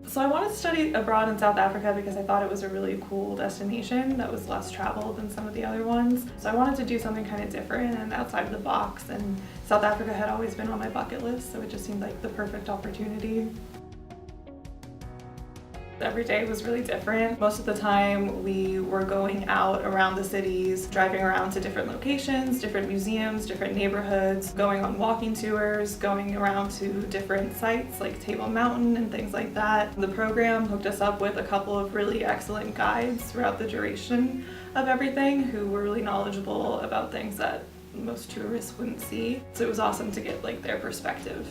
So I wanted to study abroad in South Africa because I thought it was a really cool destination that was less traveled than some of the other ones. So I wanted to do something kind of different and outside of the box, and South Africa had always been on my bucket list, so it just seemed like the perfect opportunity. Every day was really different. Most of the time we were going out around the cities, driving around to different locations, different museums, different neighborhoods, going on walking tours, going around to different sites like Table Mountain and things like that. The program hooked us up with a couple of really excellent guides throughout the duration of everything who were really knowledgeable about things that most tourists wouldn't see. So it was awesome to get like their perspective.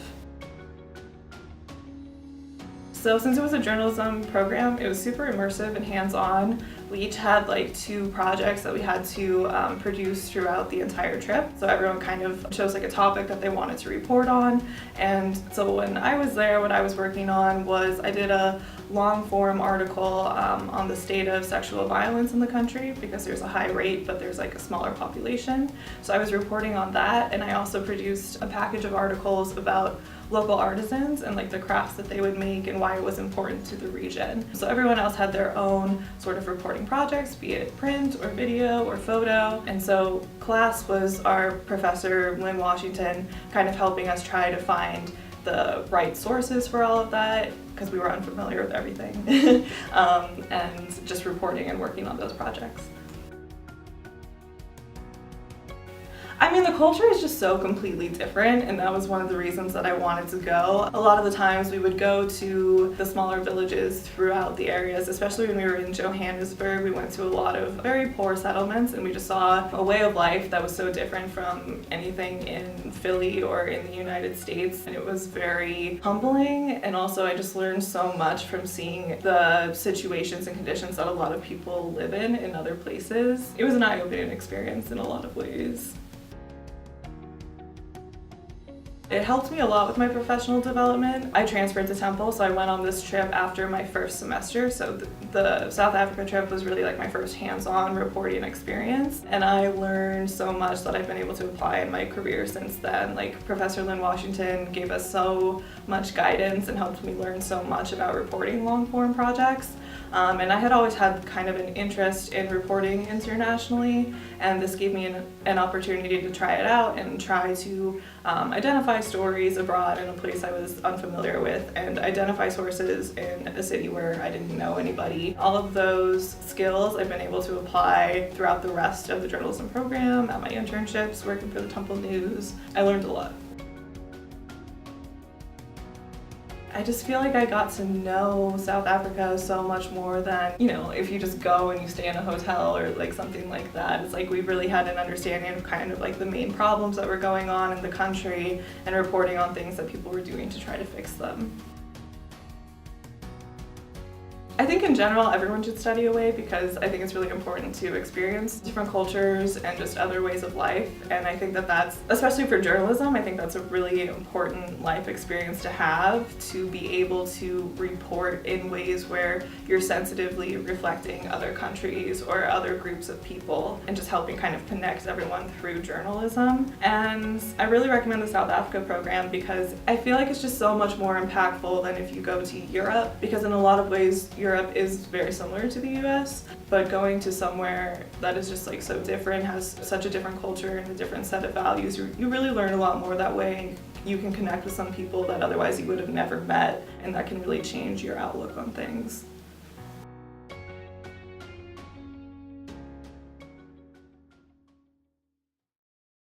So since it was a journalism program, it was super immersive and hands-on. We each had like 2 projects that we had to produce throughout the entire trip. So everyone kind of chose like a topic that they wanted to report on. And so when I was there, what I was working on was I did a long form article on the state of sexual violence in the country, because there's a high rate but there's like a smaller population. So I was reporting on that, and I also produced a package of articles about local artisans and like the crafts that they would make and why it was important to the region. So everyone else had their own sort of reporting projects, be it print or video or photo. And so class was our professor, Lynn Washington, kind of helping us try to find the right sources for all of that, because we were unfamiliar with everything, and just reporting and working on those projects. I mean, the culture is just so completely different, and that was one of the reasons that I wanted to go. A lot of the times we would go to the smaller villages throughout the areas, especially when we were in Johannesburg. We went to a lot of very poor settlements, and we just saw a way of life that was so different from anything in Philly or in the United States. And it was very humbling, and also I just learned so much from seeing the situations and conditions that a lot of people live in other places. It was an eye-opening experience in a lot of ways. It helped me a lot with my professional development. I transferred to Temple, so I went on this trip after my first semester. So the South Africa trip was really like my first hands-on reporting experience. And I learned so much that I've been able to apply in my career since then. Like Professor Lynn Washington gave us so much guidance and helped me learn so much about reporting long-form projects. And I had always had kind of an interest in reporting internationally, and this gave me an opportunity to try it out and try to identify stories abroad in a place I was unfamiliar with, and identify sources in a city where I didn't know anybody. All of those skills I've been able to apply throughout the rest of the journalism program, at my internships, working for the Temple News. I learned a lot. I just feel like I got to know South Africa so much more than, you know, if you just go and you stay in a hotel or like something like that. It's like we really had an understanding of kind of like the main problems that were going on in the country and reporting on things that people were doing to try to fix them. I think in general everyone should study away, because I think it's really important to experience different cultures and just other ways of life. And I think that that's, especially for journalism, I think that's a really important life experience to have, to be able to report in ways where you're sensitively reflecting other countries or other groups of people and just helping kind of connect everyone through journalism. And I really recommend the South Africa program because I feel like it's just so much more impactful than if you go to Europe, because in a lot of ways Europe is very similar to the US, but going to somewhere that is just like so different, has such a different culture and a different set of values, you really learn a lot more that way. You can connect with some people that otherwise you would have never met, and that can really change your outlook on things.